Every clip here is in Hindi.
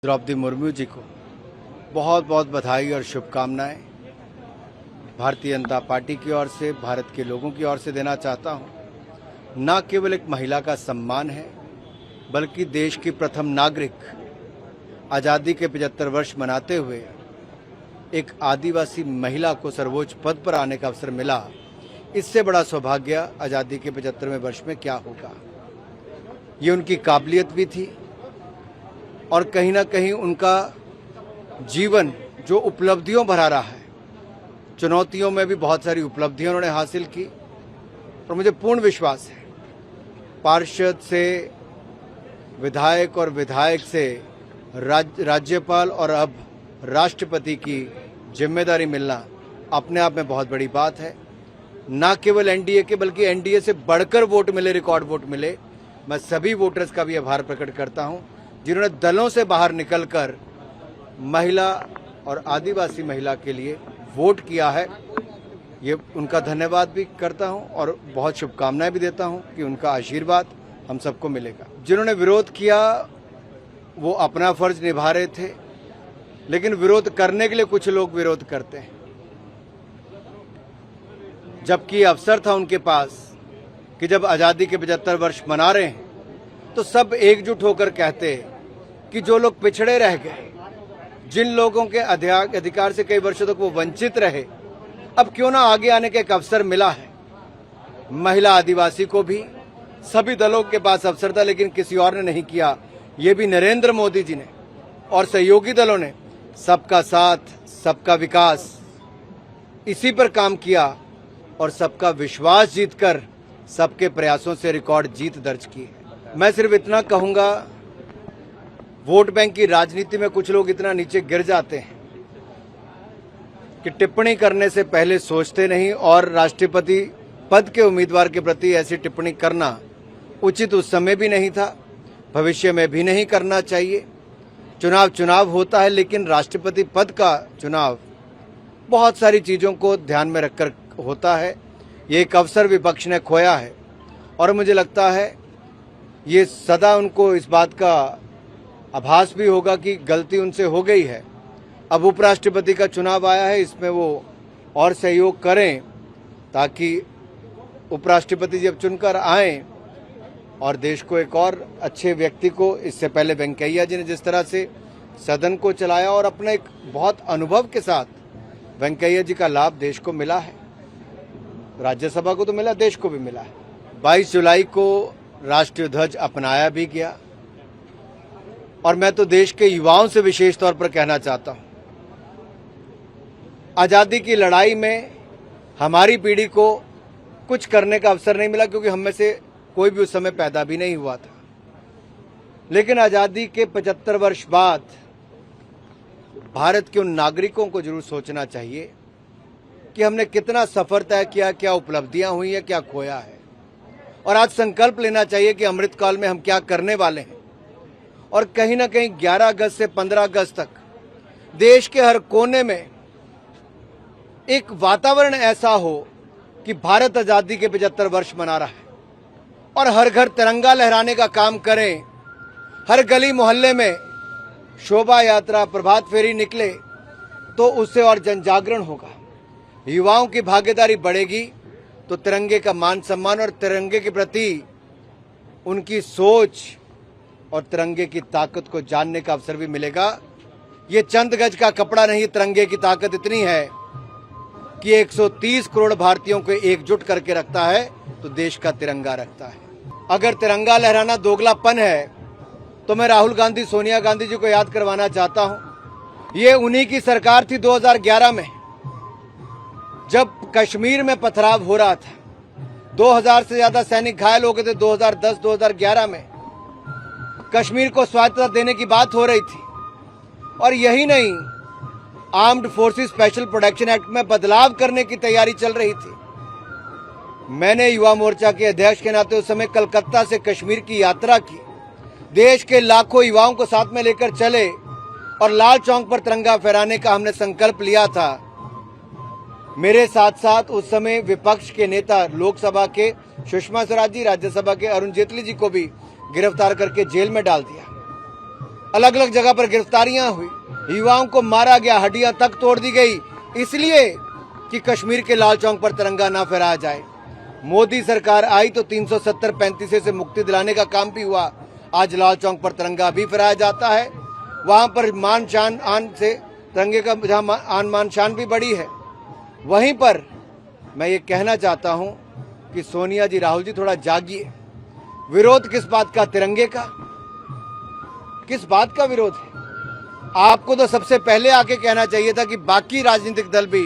द्रौपदी मुर्मू जी को बहुत बहुत बधाई और शुभकामनाएं भारतीय जनता पार्टी की ओर से, भारत के लोगों की ओर से देना चाहता हूं। न केवल एक महिला का सम्मान है, बल्कि देश की प्रथम नागरिक, आज़ादी के 75 वर्ष मनाते हुए एक आदिवासी महिला को सर्वोच्च पद पर आने का अवसर मिला। इससे बड़ा सौभाग्य आज़ादी के 75वें वर्ष में क्या होगा। ये उनकी काबिलियत भी थी और कहीं ना कहीं उनका जीवन जो उपलब्धियों भरा रहा है, चुनौतियों में भी बहुत सारी उपलब्धियां उन्होंने हासिल की। और मुझे पूर्ण विश्वास है, पार्षद से विधायक और विधायक से राज्यपाल और अब राष्ट्रपति की जिम्मेदारी मिलना अपने आप में बहुत बड़ी बात है। न केवल एनडीए के, बल्कि एनडीए से बढ़कर वोट मिले, रिकॉर्ड वोट मिले। मैं सभी वोटर्स का भी आभार प्रकट करता हूं जिन्होंने दलों से बाहर निकलकर महिला और आदिवासी महिला के लिए वोट किया है। ये उनका धन्यवाद भी करता हूं और बहुत शुभकामनाएं भी देता हूं कि उनका आशीर्वाद हम सबको मिलेगा। जिन्होंने विरोध किया वो अपना फर्ज निभा रहे थे, लेकिन विरोध करने के लिए कुछ लोग विरोध करते हैं, जबकि अवसर था उनके पास कि जब आज़ादी के 75 वर्ष मना रहे हैं तो सब एकजुट होकर कहते कि जो लोग पिछड़े रह गए, जिन लोगों के अधिकार से कई वर्षों तक वो वंचित रहे, अब क्यों ना आगे आने का एक अवसर मिला है। महिला आदिवासी को भी सभी दलों के पास अवसर था, लेकिन किसी और ने नहीं किया। ये भी नरेंद्र मोदी जी ने और सहयोगी दलों ने सबका साथ, सबका विकास, इसी पर काम किया और सबका विश्वास जीतकर सबके प्रयासों से रिकॉर्ड जीत दर्ज की है। मैं सिर्फ इतना कहूंगा, वोट बैंक की राजनीति में कुछ लोग इतना नीचे गिर जाते हैं कि टिप्पणी करने से पहले सोचते नहीं, और राष्ट्रपति पद के उम्मीदवार के प्रति ऐसी टिप्पणी करना उचित उस समय भी नहीं था, भविष्य में भी नहीं करना चाहिए। चुनाव होता है, लेकिन राष्ट्रपति पद का चुनाव बहुत सारी चीजों को ध्यान में रखकर होता है। ये एक अवसर विपक्ष ने खोया है और मुझे लगता है ये सदा उनको इस बात का आभास भी होगा कि गलती उनसे हो गई है। अब उपराष्ट्रपति का चुनाव आया है, इसमें वो और सहयोग करें ताकि उपराष्ट्रपति जब चुनकर आए और देश को एक और अच्छे व्यक्ति को, इससे पहले वेंकैया जी ने जिस तरह से सदन को चलाया और अपने एक बहुत अनुभव के साथ वेंकैया जी का लाभ देश को मिला है, राज्यसभा को तो मिला, देश को भी मिला है। 22 जुलाई को राष्ट्रीय ध्वज अपनाया भी गया और मैं तो देश के युवाओं से विशेष तौर पर कहना चाहता हूं, आजादी की लड़ाई में हमारी पीढ़ी को कुछ करने का अवसर नहीं मिला, क्योंकि हम में से कोई भी उस समय पैदा भी नहीं हुआ था। लेकिन आजादी के 75 वर्ष बाद भारत के उन नागरिकों को जरूर सोचना चाहिए कि हमने कितना सफर तय किया, क्या उपलब्धियां हुई हैं, क्या खोया है, और आज संकल्प लेना चाहिए कि अमृतकाल में हम क्या करने वाले हैं। और कहीं ना कहीं 11 अगस्त से 15 अगस्त तक देश के हर कोने में एक वातावरण ऐसा हो कि भारत आजादी के 75 वर्ष मना रहा है और हर घर तिरंगा लहराने का काम करें। हर गली मोहल्ले में शोभा यात्रा, प्रभात फेरी निकले तो उससे और जन जागरण होगा, युवाओं की भागीदारी बढ़ेगी तो तिरंगे का मान सम्मान और तिरंगे के प्रति उनकी सोच और तिरंगे की ताकत को जानने का अवसर भी मिलेगा। ये चंद गज का कपड़ा नहीं, तिरंगे की ताकत इतनी है कि 130 करोड़ भारतीयों को एकजुट करके रखता है तो देश का तिरंगा रखता है। अगर तिरंगा लहराना दोगलापन है तो मैं राहुल गांधी, सोनिया गांधी जी को याद करवाना चाहता हूं। ये उन्हीं की सरकार थी 2011 में, जब कश्मीर में पथराव हो रहा था, 2000 से ज्यादा सैनिक घायल हो गए थे। 2010-2011 में कश्मीर को स्वायत्तता देने की बात हो रही थी, और यही नहीं, armed forces special protection act में बदलाव करने की तैयारी चल रही थी। मैंने युवा मोर्चा के अध्यक्ष के नाते उस समय कलकत्ता से कश्मीर की यात्रा की, देश के लाखों युवाओं को साथ में लेकर चले और लाल चौक पर तिरंगा फहराने का हमने संकल्प लिया था। मेरे साथ साथ उस समय विपक्ष के नेता, लोकसभा के सुषमा स्वराज जी, राज्यसभा के अरुण जेटली जी को भी गिरफ्तार करके जेल में डाल दिया। अलग अलग जगह पर गिरफ्तारियां हुई, युवाओं को मारा गया, हड्डियां तक तोड़ दी गई, इसलिए कि कश्मीर के लाल चौक पर तिरंगा ना फहराया जाए। मोदी सरकार आई तो 370-35 से मुक्ति दिलाने का काम भी हुआ। आज लाल चौक पर तिरंगा भी फहराया जाता है। वहां पर मान शान आन से तिरंगे का जहां आन मान शान भी बड़ी है, वहीं पर मैं ये कहना चाहता हूं कि सोनिया जी, राहुल जी, थोड़ा जागिए। विरोध किस बात का? तिरंगे का। किस बात का विरोध है? आपको तो सबसे पहले आके कहना चाहिए था कि बाकी राजनीतिक दल भी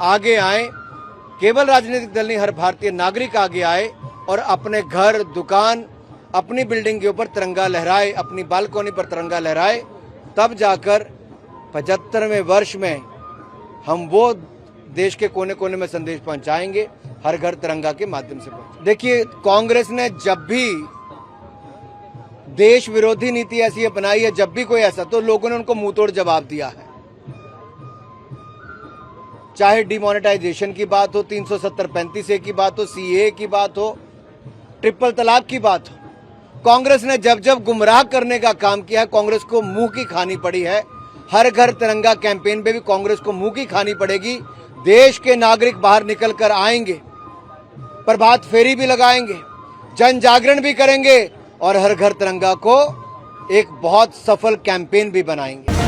आगे आए। केवल राजनीतिक दल नहीं, हर भारतीय नागरिक आगे आए और अपने घर, दुकान, अपनी बिल्डिंग के ऊपर तिरंगा लहराए, अपनी बालकोनी पर तिरंगा लहराए। तब जाकर 75वें वर्ष में हम वो देश के कोने कोने में संदेश पहुंचाएंगे, हर घर तिरंगा के माध्यम से पहुंचे। देखिए, कांग्रेस ने जब भी देश विरोधी नीति ऐसी अपनाई है, जब भी कोई ऐसा, तो लोगों ने उनको मुंहतोड़ जवाब दिया है। चाहे डिमोनेटाइजेशन की बात हो, 370-35 की बात हो, सीए की बात हो, ट्रिपल तलाक की बात हो, कांग्रेस ने जब जब गुमराह करने का काम किया है, कांग्रेस को मुंह की खानी पड़ी है। हर घर तिरंगा कैंपेन पे भी कांग्रेस को मुंह की खानी पड़ेगी। देश के नागरिक बाहर निकल कर आएंगे, प्रभात फेरी भी लगाएंगे, जन जागरण भी करेंगे और हर घर तिरंगा को एक बहुत सफल कैंपेन भी बनाएंगे।